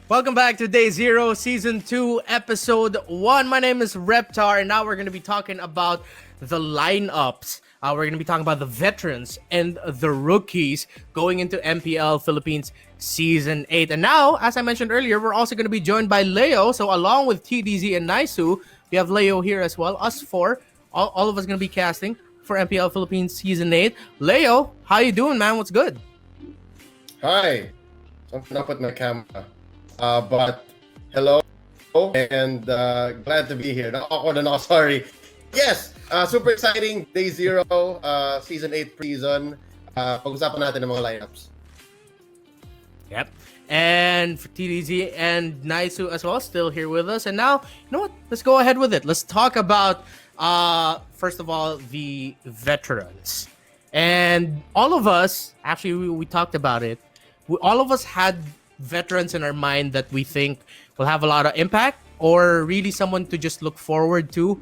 Welcome back to Day Zero, Season 2, Episode 1. My name is Reptar, and now we're going to be talking about the lineups. We're going to be talking about the veterans and the rookies going into MPL Philippines Season 8. And now, as I mentioned earlier, we're also going to be joined by Leo. So along with TDZ and Naisu, we have Leo here as well. Us four, all of us going to be casting for MPL Philippines Season 8. Leo, how you doing, man? What's good? Hi. So I'm not put my camera. But hello and glad to be here. Sorry. Yes, super exciting. Day 0, Season 8 pre-season. Pag-usapan natin ng mga lineups. Yep. And for TDZ and Naisu as well, still here with us. And now, you know what? Let's go ahead with it. Let's talk about, first of all, the veterans. And all of us, actually, we talked about it. All of us had veterans in our mind that we think will have a lot of impact or really someone to just look forward to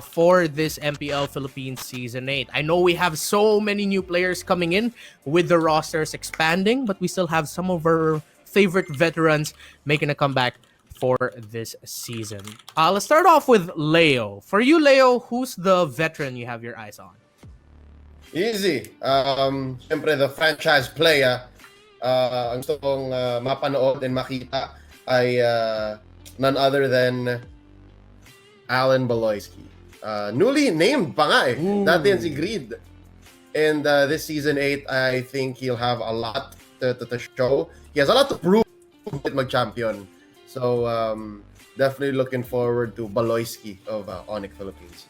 for this MPL Philippines Season 8. I know we have so many new players coming in with the rosters expanding, but we still have some of our favorite veterans making a comeback for this season. Let's start off with Leo. For you, Leo, who's the veteran you have your eyes on? Easy. Siyempre, the franchise player. Ang gusto kong mapanood and makita ay none other than Alan Baloyski. Newly named pa nga eh. Dati yan si Greed. And this Season 8, I think he'll have a lot to show. He has a lot to prove at mag-champion. So, definitely looking forward to Baloyski of Onyx Philippines.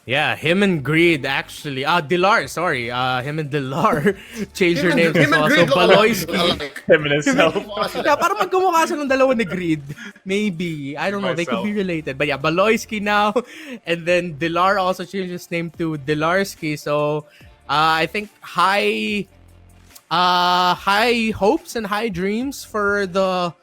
Yeah, him and Greed actually. Dilar, sorry. Him and Dilar changed their names as well. So Baloyski. Him and himself. Yeah, parang magkamukha sila ng dalawa ni Greed. Maybe. I don't know. They could be related. But yeah, Baloyski now. And then Dilar also changed his name to Dilarski. So I think high hopes and high dreams for the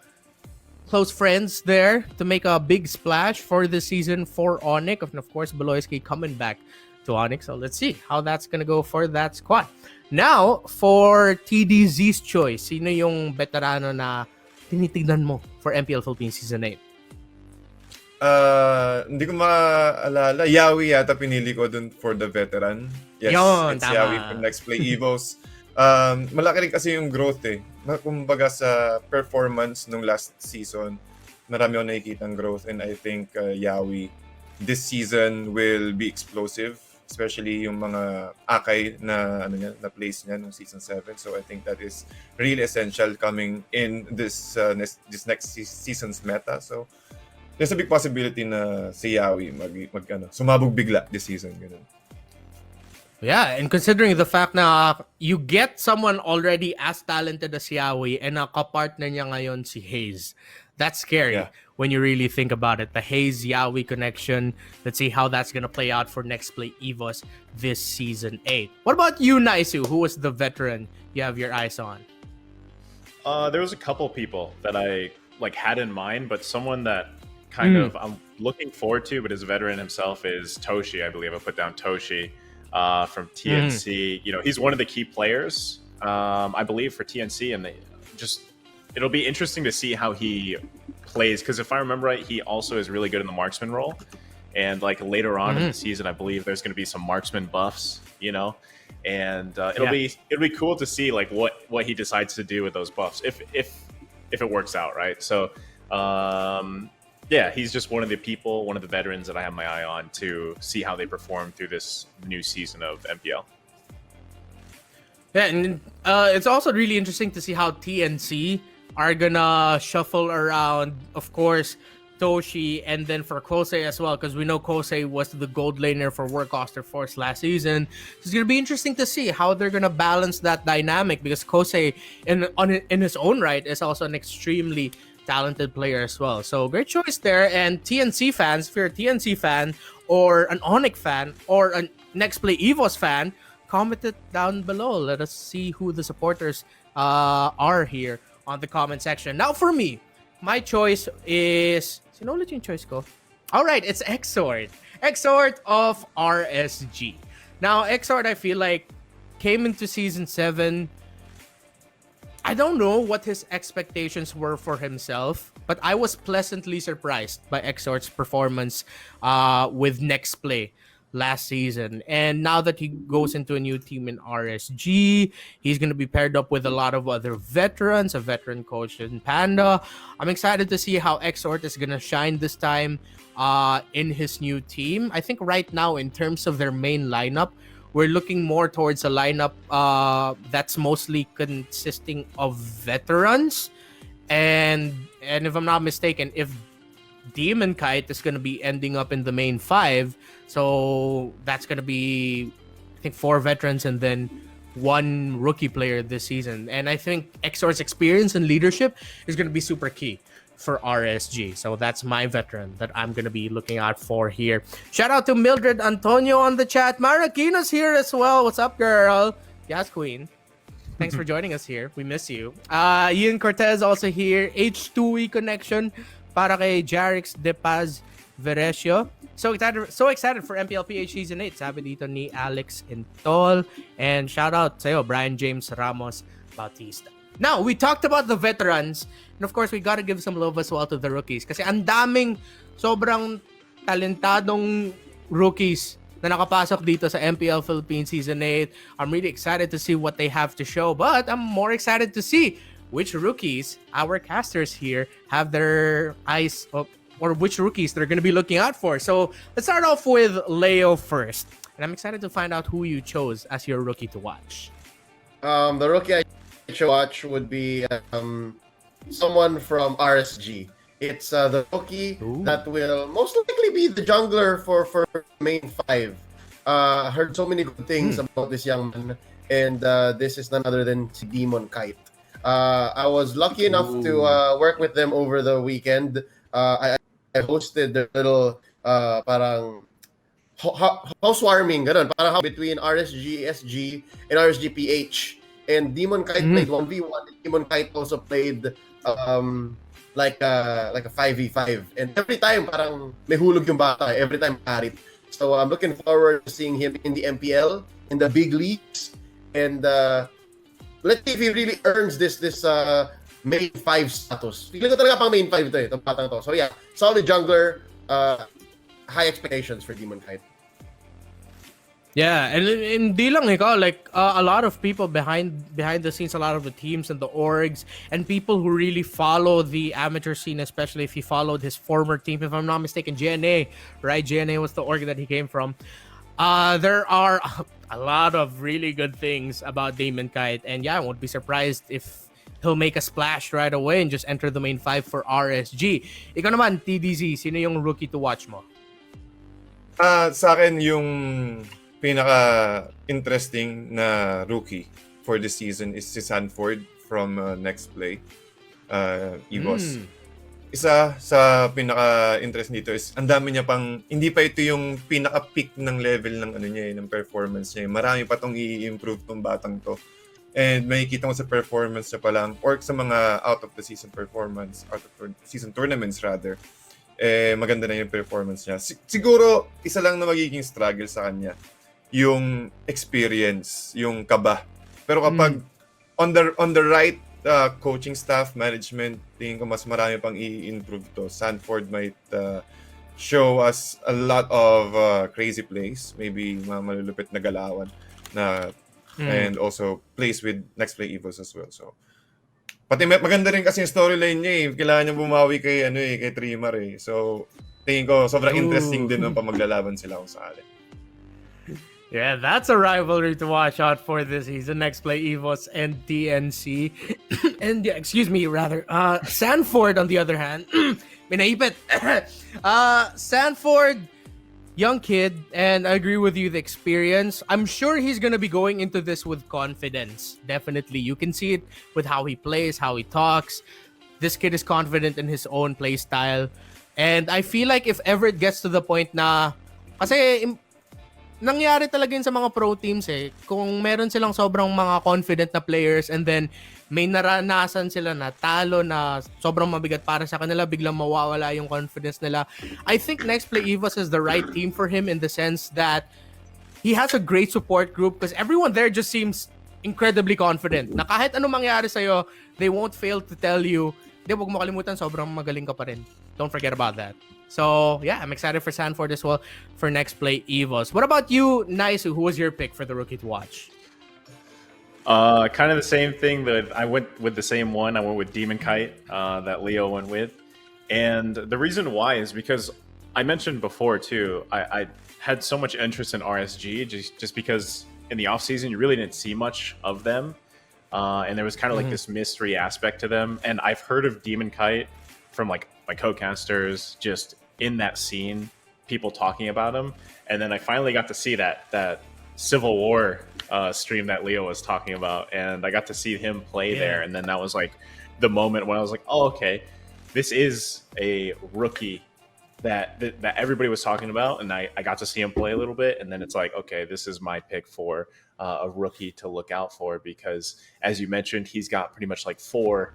close friends there to make a big splash for the season for Onyx. And of course, Baloyski coming back to Onyx. So let's see how that's going to go for that squad. Now, for TDZ's choice, sino yung veterano na tinitignan mo for MPL Philippines Season 8? Hindi ko maalala. Yawi yata pinili ko dun for the veteran. Yes, it's tama. Yawi from Next Play Evos. Malaki rin kasi yung growth eh. Kumbaga sa performance nung last season, marami akong nakikitang growth, and I think Yawi this season will be explosive, especially yung mga akay na place niya nung season 7. So I think that is really essential coming in this next season's meta. So there's a big possibility na si Yawi sumabog bigla this season, ganun. Yeah, and considering the fact na you get someone already as talented as Yawi and kapartner niya ngayon si Hayes, that's scary when you really think about it. The Hayes-Yawi connection, let's see how that's going to play out for Next Play Evos this Season 8. What about you, Naisu? Who was the veteran you have your eyes on? There was a couple people that I had in mind, but someone that kind of I'm looking forward to, but is a veteran himself, is Toshi. I believe I put down Toshi. From TNC. You know, he's one of the key players, I believe, for TNC, and it'll be interesting to see how he plays, because if I remember right, he also is really good in the marksman role, and later on in the season, I believe there's going to be some marksman buffs, and it'll be cool to see what he decides to do with those buffs if it works out, right? So yeah, he's just one of the veterans that I have my eye on to see how they perform through this new season of MPL. Yeah, and it's also really interesting to see how TNC are gonna shuffle around, of course, Toshi, and then for Kosei as well, because we know Kosei was the gold laner for Warcaster Force last season. So it's gonna be interesting to see how they're gonna balance that dynamic, because Kosei, in his own right, is also an extremely talented player as well. So great choice there. And TNC fans, if you're a TNC fan or an Onyx fan or a Next Play Evos fan, comment it down below. Let us see who the supporters are here on the comment section. Now for me, my choice is... Sino ulit yung choice ko? Alright, it's Exort. Exort of RSG. Now, Exort, I feel like, came into Season 7... I don't know what his expectations were for himself, but I was pleasantly surprised by Exort's performance with Next Play last season. And now that he goes into a new team in RSG, he's going to be paired up with a lot of other veterans, a veteran coach in Panda. I'm excited to see how Exort is going to shine this time in his new team. I think right now, in terms of their main lineup, we're looking more towards a lineup that's mostly consisting of veterans. And if I'm not mistaken, if Demon Kite is going to be ending up in the main 5, so that's going to be, I think, 4 veterans and then 1 rookie player this season. And I think Exor's experience and leadership is going to be super key for RSG. So that's my veteran that I'm going to be looking out for here. Shout out to Mildred Antonio on the chat. Marakina's here as well. What's up, girl? Yes, queen. Thanks for joining us here. We miss you. Ian Cortez also here. H2E connection para kay Jarix De Paz Veresio. So excited for MPL-PH Season 8. Sabi dito ni Alex Intol. And shout out sa'yo, Brian James Ramos Bautista. Now, we talked about the veterans. And of course, we gotta give some love as well to the rookies. Kasi ang daming sobrang talentadong rookies na nakapasok dito sa MPL Philippines Season 8. I'm really excited to see what they have to show. But I'm more excited to see which rookies our casters here have their eyes up, or which rookies they're going to be looking out for. So let's start off with Leo first. And I'm excited to find out who you chose as your rookie to watch. The rookie I should watch would be someone from RSG. It's the rookie that will most likely be the jungler for main 5. Heard so many good things about this young man, and this is none other than Demon Kite. I was lucky enough to work with them over the weekend. I hosted their little parang housewarming, ganun, parang between RSG, SG, and RSG-PH. And Demon Kite played 1v1. Demon Kite also played like a 5v5. And every time parang may hulog yung bata. Every time karit. So I'm looking forward to seeing him in the MPL, in the big leagues. And let's see if he really earns this main 5 status. Feeling ko talaga pang main 5 ito itong batang to. So yeah, solid jungler, high expectations for Demon Kite. Yeah, and hindi lang ikaw, like a lot of people behind the scenes, a lot of the teams and the orgs, and people who really follow the amateur scene, especially if he followed his former team, if I'm not mistaken, GNA, right? GNA was the org that he came from. There are a lot of really good things about Demon Kite, and yeah, I won't be surprised if he'll make a splash right away and just enter the main 5 for RSG. Ikaw naman, TDZ, sino yung rookie to watch mo? Sa akin, yung pinaka-interesting na rookie for this season is si Sanford from Next Play, EVOS. Isa sa pinaka-interest dito is ang dami niya pang, hindi pa ito yung pinaka-peak ng level ng ng performance niya. Marami pa tong i-improve tong batang to. And makikita mo sa performance niya pa lang, or sa mga out of the season performance, out of season tournaments rather, maganda na yung performance niya. Siguro, isa lang na magiging struggle sa kanya, yung experience, yung kaba. Pero kapag on the right coaching staff, management, tingin ko mas marami pang i-improve to. Sanford might show us a lot of crazy plays, maybe mga malulupit na galawan na and also plays with Next Play Evos as well. So pati maganda rin kasi yung storyline niya kailangan niya bumawi kay kay Trimar So tingin ko sobrang interesting din nung pamaglalaban sila kung sakali. Yeah, that's a rivalry to watch out for this season. Next Play EVOS and TNC. And yeah, excuse me, rather. Sanford, on the other hand, minaipit. Sanford, young kid, and I agree with you, the experience. I'm sure he's going to be going into this with confidence. Definitely. You can see it with how he plays, how he talks. This kid is confident in his own play style. And I feel like if ever it gets to the point na, kasi nangyari talaga yun sa mga pro teams kung meron silang sobrang mga confident na players and then may naranasan sila na talo na sobrang mabigat para sa kanila, biglang mawawala yung confidence nila. I think Next Play EVOS is the right team for him in the sense that he has a great support group because everyone there just seems incredibly confident na kahit anong mangyari sa'yo, they won't fail to tell you, wag mo kalimutan, sobrang magaling ka pa rin. Don't forget about that. So, yeah, I'm excited for Sanford as well for next play Evos. What about you, Naisu? Who was your pick for the rookie to watch? Kind of the same thing. That I went with the same one. I went with Demon Kite that Leo went with, and the reason why is because I mentioned before too. I had so much interest in RSG just because in the off season you really didn't see much of them, and there was kind of like this mystery aspect to them. And I've heard of Demon Kite from like my co-casters just in that scene, people talking about him, and then I finally got to see that Civil War stream that Leo was talking about, and I got to see him play there, and then that was like the moment when I was like, oh, okay, this is a rookie that everybody was talking about, and I got to see him play a little bit, and then it's like, okay, this is my pick for a rookie to look out for, because as you mentioned, he's got pretty much like four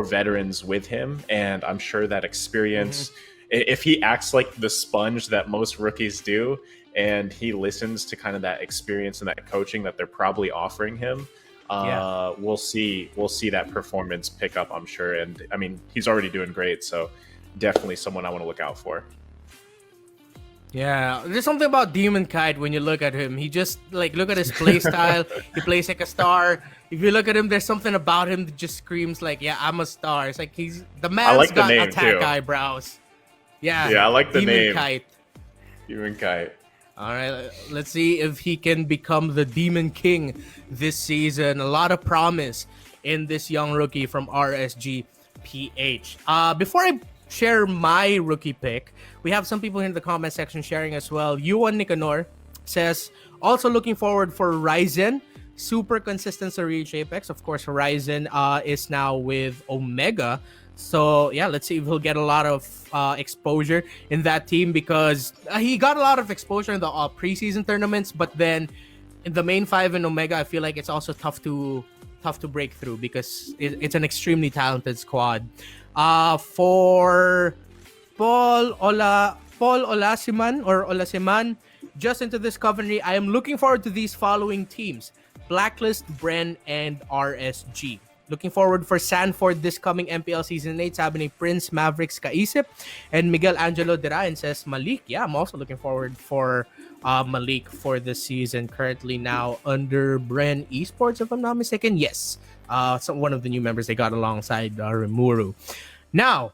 veterans with him, and I'm sure that experience, if he acts like the sponge that most rookies do, and he listens to kind of that experience and that coaching that they're probably offering him, we'll see that performance pick up, I'm sure. And I mean, he's already doing great, so definitely someone I want to look out for. Yeah, there's something about Demon Kite when you look at him. He just, like, look at his play style. He plays like a star. If you look at him, there's something about him that just screams like, yeah, I'm a star. It's like the man's like the got name, attack too. eyebrows. Yeah, I like the Demon name. Kite. Demon Kite. All right, let's see if he can become the Demon King this season. A lot of promise in this young rookie from RSG PH. Before I share my rookie pick, we have some people in the comment section sharing as well. Yuan Nicanor says, also looking forward for Ryzen. Super consistent to reach Apex. Of course, Horizon is now with Omega. So, yeah, let's see if he'll get a lot of exposure in that team, because he got a lot of exposure in the preseason tournaments, but then in the main five in Omega, I feel like it's also tough to break through, because it's an extremely talented squad. For Paul Olasiman, just into this Covenry, I am looking forward to these following teams: Blacklist, Bren, and RSG. Looking forward for Sanford this coming MPL Season 8, sabi ni Prince Mavericks Kaisip. And Miguel Angelo Derain says Malik. Yeah, I'm also looking forward for Malik for this season. Currently now under Bren Esports, if I'm not mistaken. Yes, one of the new members they got alongside Rimuru. Now,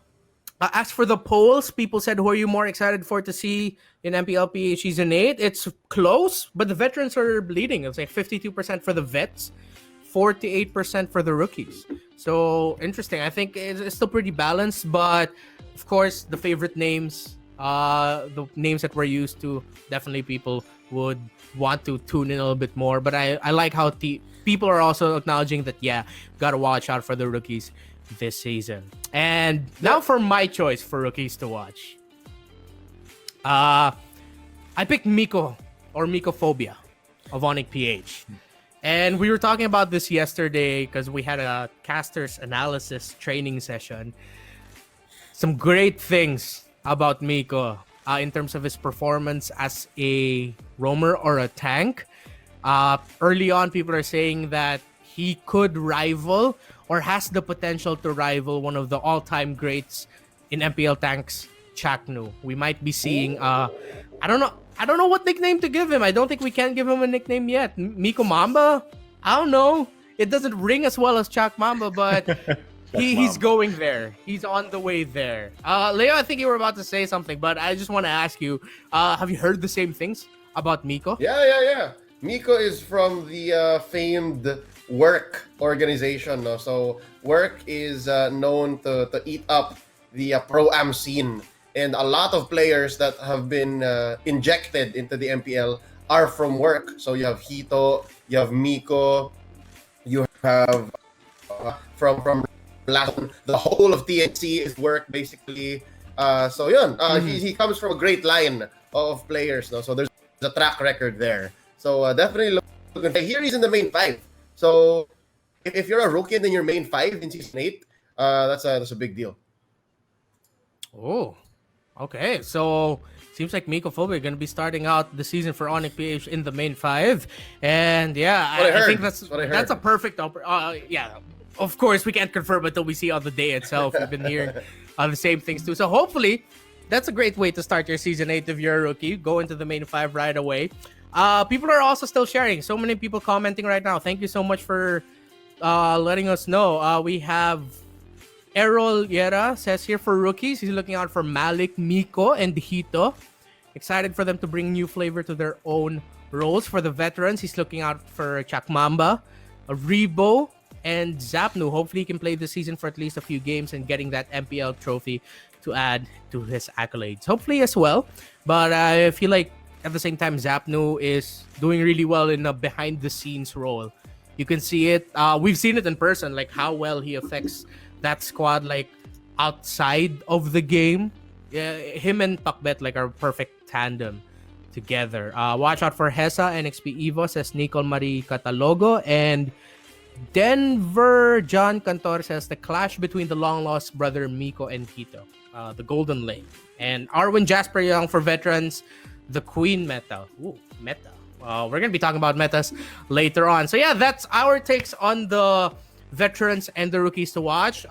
as for the polls, people said, who are you more excited for to see in MPL-PH Season 8? It's close, but the veterans are bleeding. It's like 52% for the vets, 48% for the rookies. So, interesting. I think it's still pretty balanced, but of course, the favorite names, the names that we're used to, definitely people would want to tune in a little bit more. But I like how people are also acknowledging that, yeah, gotta watch out for the rookies this season. And now for my choice for rookies to watch. I picked Miko, or Mikophobia of Onic PH. And we were talking about this yesterday because we had a caster's analysis training session. Some great things about Miko in terms of his performance as a roamer or a tank. Early on, people are saying that he could rival or has the potential to rival one of the all-time greats in MPL tanks, Chaknu. We might be seeing, I don't know what nickname to give him. I don't think we can give him a nickname yet. Miko Mamba? I don't know. It doesn't ring as well as Chak Mamba, but he's going there. He's on the way there. Leo, I think you were about to say something, but I just want to ask you, have you heard the same things about Miko? Yeah. Miko is from the famed Work organization. No? So Work is known to eat up the pro-am scene. And a lot of players that have been injected into the MPL are from Work. So you have Hito, you have Miko, you have from last one, the whole of TNC is Work basically. So yun, he comes from a great line of players. No? So there's a track record there. So definitely look. Here he's in the main five. So if you're a rookie and then you're main five in Season 8, that's a big deal. Oh. Okay, so seems like Miko Phobia going to be starting out the season for MPL-PH in the main 5. And yeah, What I heard. I think That's what I heard. that's a perfect yeah. Of course, we can't confirm until we see on the day itself. We've been hearing the same things too. So hopefully, that's a great way to start your season 8 if you're a rookie. Go into the main 5 right away. People are also still sharing. So many people commenting right now. Thank you so much for letting us know. We have Errol Yera says here for rookies, he's looking out for Malik, Miko, and Hito. Excited for them to bring new flavor to their own roles. For the veterans, he's looking out for Chakmamba, Rebo, and Zapnu. Hopefully he can play this season for at least a few games and getting that MPL trophy to add to his accolades. Hopefully as well. But I feel like at the same time, Zapnu is doing really well in a behind-the-scenes role. You can see it. We've seen it in person, like how well he affects that squad, like outside of the game. Yeah, him and Pakbet like are a perfect tandem together. Watch out for Hesa, NXP Evo, says Nicole Marie Catalogo. And Denver John Cantor says the clash between the long-lost brother Miko and Hito, the Golden Lane. And Arwin Jasper Young for veterans, the Queen meta. Ooh, meta. We're going to be talking about metas later on. So yeah, that's our takes on the veterans and the rookies to watch.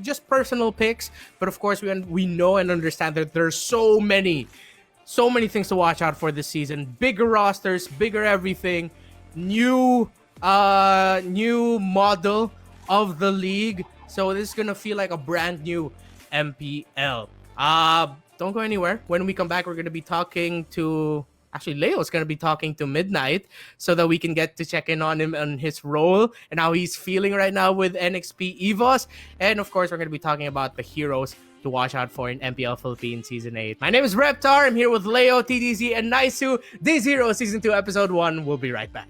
Just personal picks, but of course we know and understand that there's so many things to watch out for this season. Bigger rosters, bigger everything, new model of the league. So this is gonna feel like a brand new MPL. Don't go anywhere. When we come back, we're gonna be talking to. Actually, Leo's going to be talking to Midnight so that we can get to check in on him and his role and how he's feeling right now with NXP EVOS. And of course, we're going to be talking about the heroes to watch out for in MPL Philippines Season 8. My name is Reptar. I'm here with Leo, TDZ, and Naisu. Day 0, Season 2, Episode 1. We'll be right back.